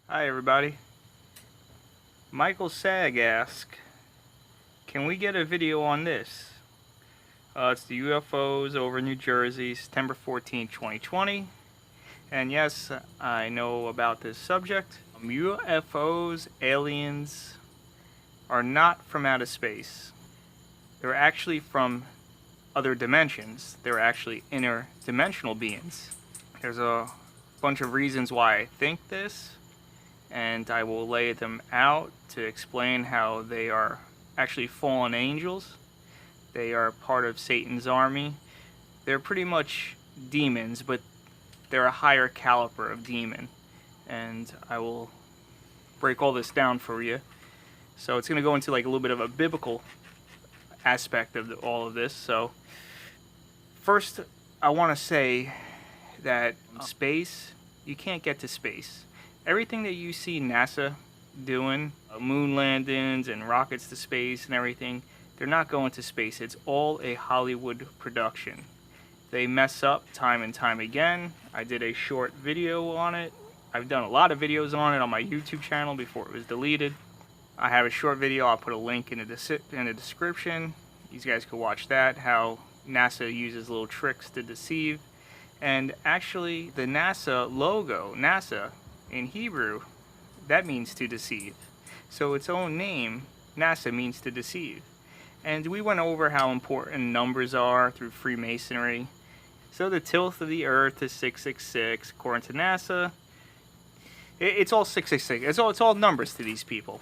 Hi everybody. Michael Sag asks, can we get a video on this? It's the UFOs over New Jersey, September 14, 2020. And yes, I know about this subject. UFOs, aliens, are not from outer space. They're actually from other dimensions. They're actually interdimensional beings. There's a bunch of reasons why I think this, and I will lay them out to explain how they are actually fallen angels. They are part of Satan's army. They're pretty much demons, but they're a higher caliber of demon. And I will break all this down for you. So it's going to go into like a little bit of a biblical aspect of all of this. So first, I want to say that space, you can't get to space. Everything that you see NASA doing, moon landings and rockets to space and everything, they're not going to space. It's all a Hollywood production. They mess up time and time again. I did a short video on it. I've done a lot of videos on it on my YouTube channel before it was deleted. I have a short video. I'll put a link in the description. You guys can watch that, how NASA uses little tricks to deceive. And actually, the NASA logo, NASA, in Hebrew, that means to deceive. So its own name, NASA, means to deceive. And we went over how important numbers are through Freemasonry. So the tilth of the earth is 666, according to NASA. It's all 666. It's all numbers to these people.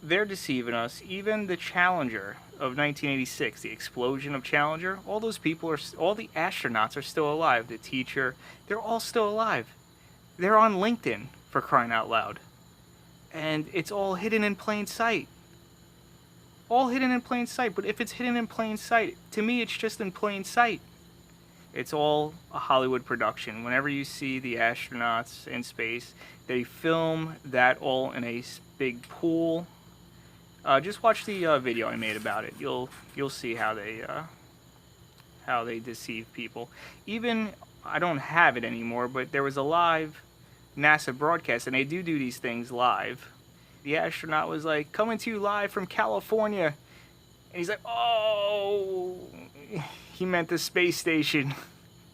They're deceiving us. Even the Challenger of 1986, the explosion of Challenger, all those people all the astronauts are still alive. The teacher, they're all still alive. They're on LinkedIn, for crying out loud. And it's all hidden in plain sight. All hidden in plain sight. But if it's hidden in plain sight, to me it's just in plain sight. It's all a Hollywood production. Whenever you see the astronauts in space, they film that all in a big pool. Just watch the video I made about it. You'll see how they deceive people. Even, I don't have it anymore, but there was a live NASA broadcast, and they do these things live. The astronaut was like, coming to you live from California. And he's like, oh, he meant the space station.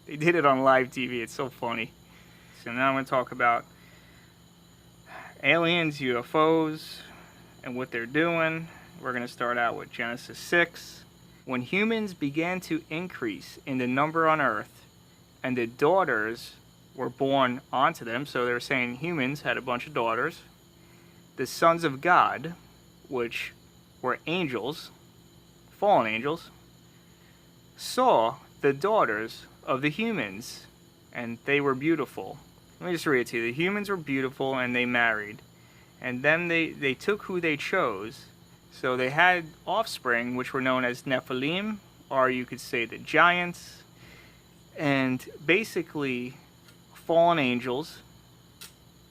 They did it on live TV. It's so funny. So now I'm going to talk about aliens, UFOs, and what they're doing. We're going to start out with Genesis 6. When humans began to increase in the number on earth, and the daughters were born onto them, so they were saying humans had a bunch of daughters, the sons of God, which were angels, fallen angels, saw the daughters of the humans, and they were beautiful. Let me just read it to you. The humans were beautiful, and they married. And then they took who they chose. So they had offspring, which were known as Nephilim, or you could say the giants. And basically, fallen angels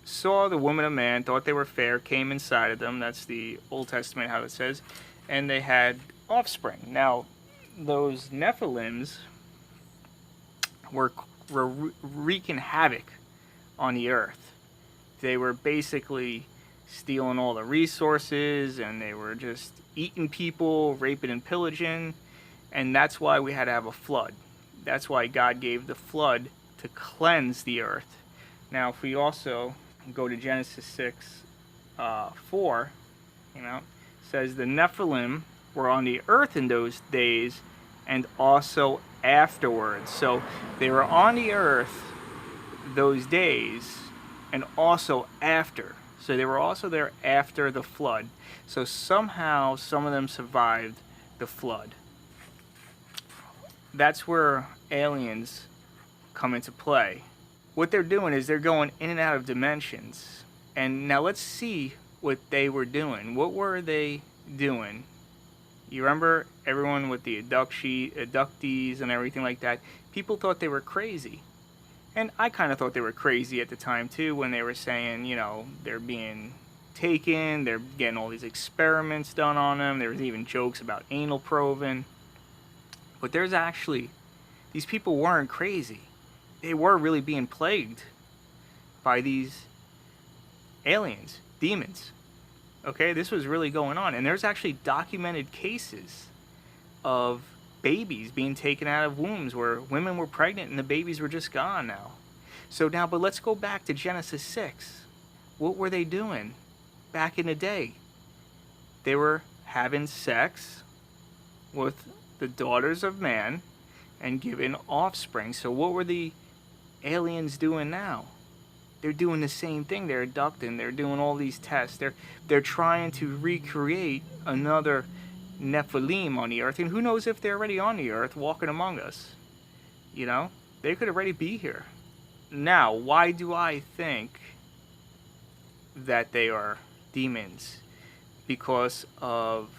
saw the woman of man, thought they were fair, came inside of them. That's the Old Testament, how it says. And they had offspring. Now, those Nephilims were wreaking havoc on the earth. They were basically stealing all the resources, and they were just eating people, raping and pillaging. And that's why we had to have a flood. That's why God gave the flood to cleanse the earth. Now, if we also go to Genesis 6, 4, says the Nephilim were on the earth in those days and also afterwards. So they were on the earth those days and also after. So they were also there after the flood. So somehow some of them survived the flood. That's where aliens come into play. What they're doing is they're going in and out of dimensions. And now let's see what they were doing. What were they doing? You remember everyone with the abductees and everything like that? People thought they were crazy. And I kind of thought they were crazy at the time too, when they were saying, they're being taken, they're getting all these experiments done on them. There was even jokes about anal probing. But these people weren't crazy. They were really being plagued by these aliens, demons. Okay, this was really going on. And there's actually documented cases of babies being taken out of wombs where women were pregnant and the babies were just gone now. So now, but let's go back to Genesis 6. What were they doing back in the day? They were having sex with the daughters of man and giving offspring. So what were the aliens doing now? They're doing the same thing. They're abducting. They're doing all these tests. They're trying to recreate another Nephilim on the earth. And who knows if they're already on the earth walking among us. You know? They could already be here. Now, why do I think that they are demons? Because of...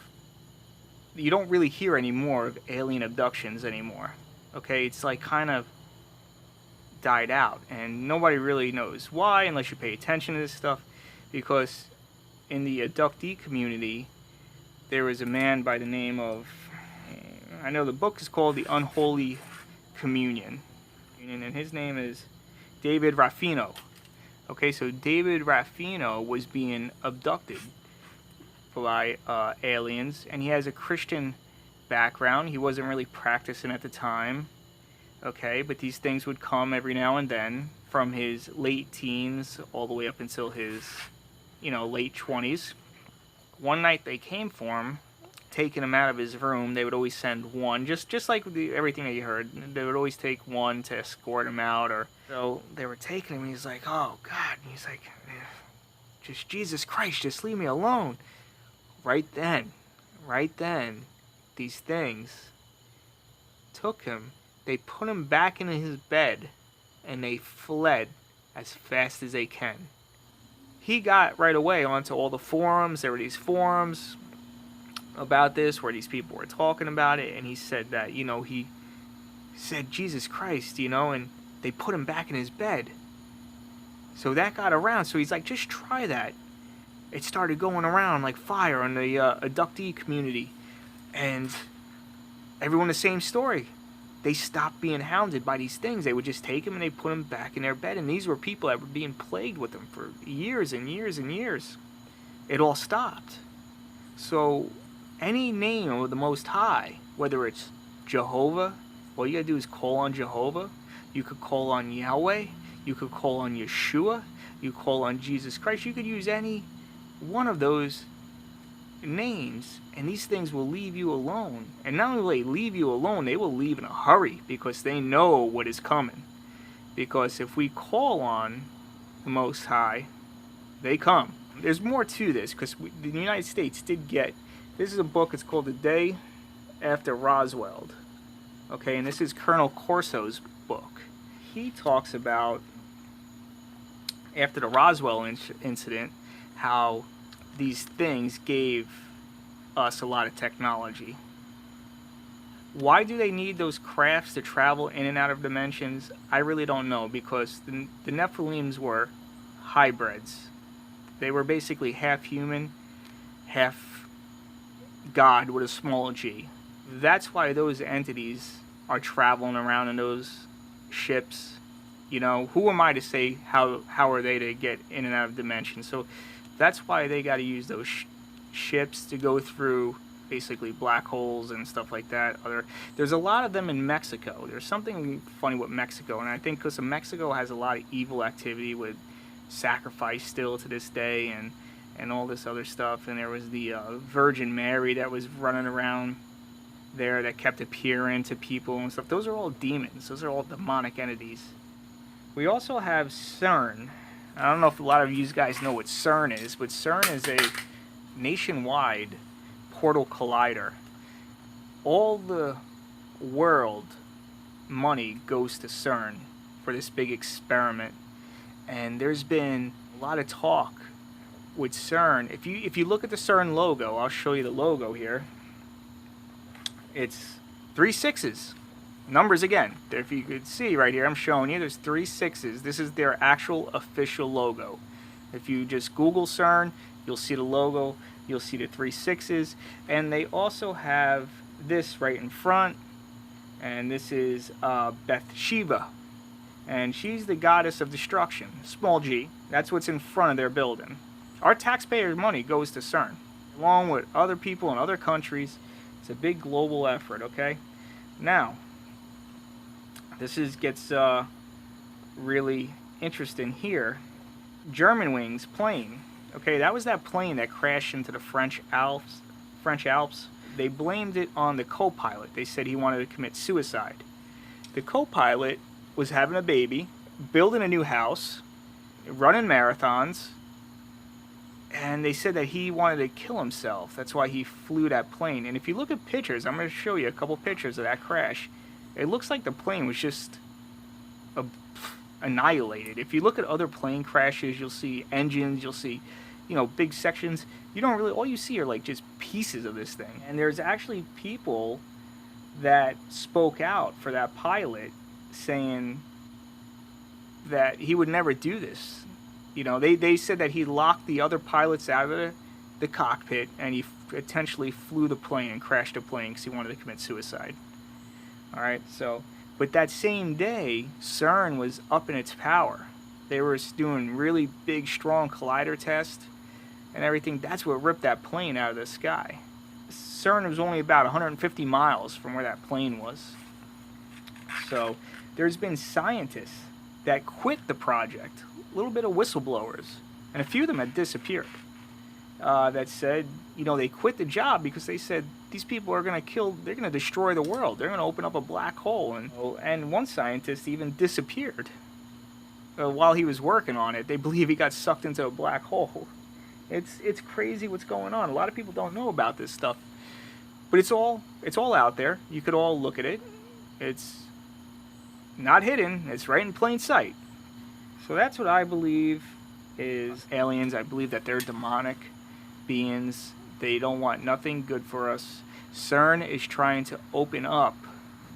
You don't really hear any more of alien abductions anymore. Okay? It's like kind of died out, and nobody really knows why unless you pay attention to this stuff, because in the abductee community there was a man by the name of, I know the book is called The Unholy Communion, and his name is David Raffino. Okay, so David Raffino was being abducted by aliens, and he has a Christian background. He wasn't really practicing at the time. Okay, but these things would come every now and then from his late teens all the way up until his, late 20s. One night they came for him, taking him out of his room. They would always send one, just like everything that you heard. They would always take one to escort him out. Or so they were taking him, and he's like, oh, God. And he's like, just Jesus Christ, just leave me alone. Right then, these things took him. They put him back into his bed, and they fled as fast as they can. He got right away onto all the forums. There were these forums about this where these people were talking about it, and he said that, he said, Jesus Christ, and they put him back in his bed. So that got around. So he's like, just try that. It started going around like fire in the abductee community. And everyone the same story. They stopped being hounded by these things. They would just take them and they put them back in their bed. And these were people that were being plagued with them for years and years and years. It all stopped. So any name of the Most High, whether it's Jehovah, all you gotta do is call on Jehovah. You could call on Yahweh. You could call on Yeshua. You call on Jesus Christ. You could use any one of those names, and these things will leave you alone. And not only will they leave you alone, they will leave in a hurry, because they know what is coming. Because if we call on the Most High, they come. There's more to this, because the United States did get, this is a book, it's called The Day After Roswell. Okay, and this is Colonel Corso's book. He talks about, after the Roswell incident, how these things gave us a lot of technology. Why do they need those crafts to travel in and out of dimensions? I really don't know, because the Nephilims were hybrids. They were basically half human, half God with a small g. That's why those entities are traveling around in those ships. Who am I to say how are they to get in and out of dimensions? So that's why they got to use those ships to go through basically black holes and stuff like that. There's a lot of them in Mexico. There's something funny with Mexico, and I think because Mexico has a lot of evil activity with sacrifice still to this day, and all this other stuff. And there was the Virgin Mary that was running around there that kept appearing to people and stuff. Those are all demons. Those are all demonic entities. We also have CERN. I don't know if a lot of you guys know what CERN is, but CERN is a nationwide portal collider. All the world money goes to CERN for this big experiment, and there's been a lot of talk with CERN. If you look at the CERN logo, I'll show you the logo here. It's 3 6s. Numbers again. If you could see right here, I'm showing you, there's 3 6s. This is their actual official logo. If you just Google CERN, you'll see the logo, you'll see the 3 6s, and they also have this right in front, and this is Bathsheba, and she's the goddess of destruction, small g. That's what's in front of their building. Our taxpayers' money goes to CERN, along with other people in other countries. It's a big global effort, okay? Now, this gets really interesting here. Germanwings plane. Okay, that was that plane that crashed into the French Alps. They blamed it on the co-pilot. They said he wanted to commit suicide. The co-pilot was having a baby, building a new house, running marathons, and they said that he wanted to kill himself. That's why he flew that plane. And if you look at pictures, I'm going to show you a couple pictures of that crash. It looks like the plane was just annihilated. If you look at other plane crashes, you'll see engines, you'll see, you know, big sections. You don't really, all you see are like just pieces of this thing. And there's actually people that spoke out for that pilot saying that he would never do this. You know, they said that he locked the other pilots out of the cockpit and he intentionally flew the plane and crashed the plane because he wanted to commit suicide. Alright, so, but that same day, CERN was up in its power. They were doing really big, strong collider tests and everything. That's what ripped that plane out of the sky. CERN was only about 150 miles from where that plane was. So, there's been scientists that quit the project, a little bit of whistleblowers, and a few of them had disappeared, that said, you know, they quit the job because they said these people are going to kill, they're going to destroy the world, they're going to open up a black hole, and one scientist even disappeared while he was working on it. They believe he got sucked into a black hole. It's crazy what's going on. A lot of people don't know about this stuff, but it's all out there. You could all look at it. It's not hidden, it's right in plain sight. So that's what I believe is aliens. I believe that they're demonic beings. They don't want nothing good for us. CERN is trying to open up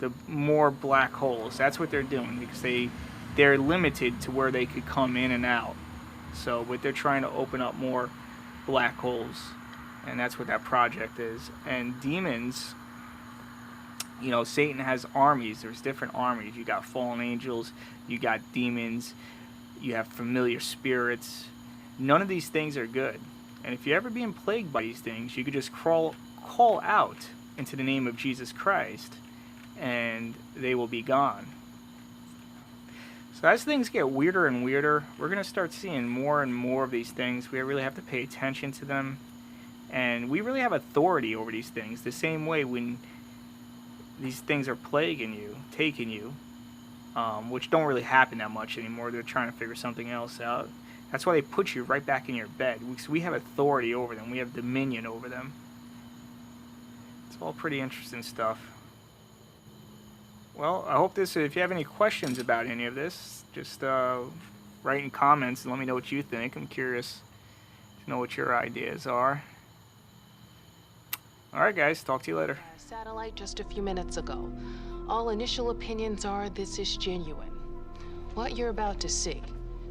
the more black holes. That's what they're doing because they're limited to where they could come in and out. So, but they're trying to open up more black holes, and that's what that project is. And demons, you know, Satan has armies. There's different armies. You got fallen angels, you got demons, you have familiar spirits. None of these things are good. And if you're ever being plagued by these things, you could just call out into the name of Jesus Christ, and they will be gone. So as things get weirder and weirder, we're going to start seeing more and more of these things. We really have to pay attention to them. And we really have authority over these things. The same way when these things are plaguing you, taking you, which don't really happen that much anymore. They're trying to figure something else out. That's why they put you right back in your bed. Because we have authority over them. We have dominion over them. It's all pretty interesting stuff. Well, I hope this, if you have any questions about any of this, just write in comments and let me know what you think. I'm curious to know what your ideas are. Alright guys, talk to you later. Satellite just a few minutes ago. All initial opinions are this is genuine. What you're about to see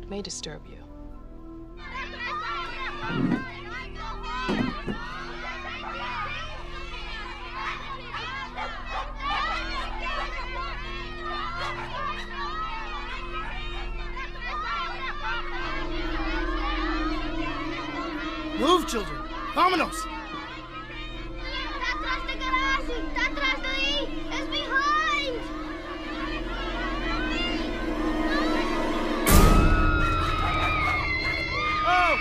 may disturb you. Move, children! Vámonos! ¡Atrás de garage! ¡Atrás de ahí! ¡Es behind! Oh!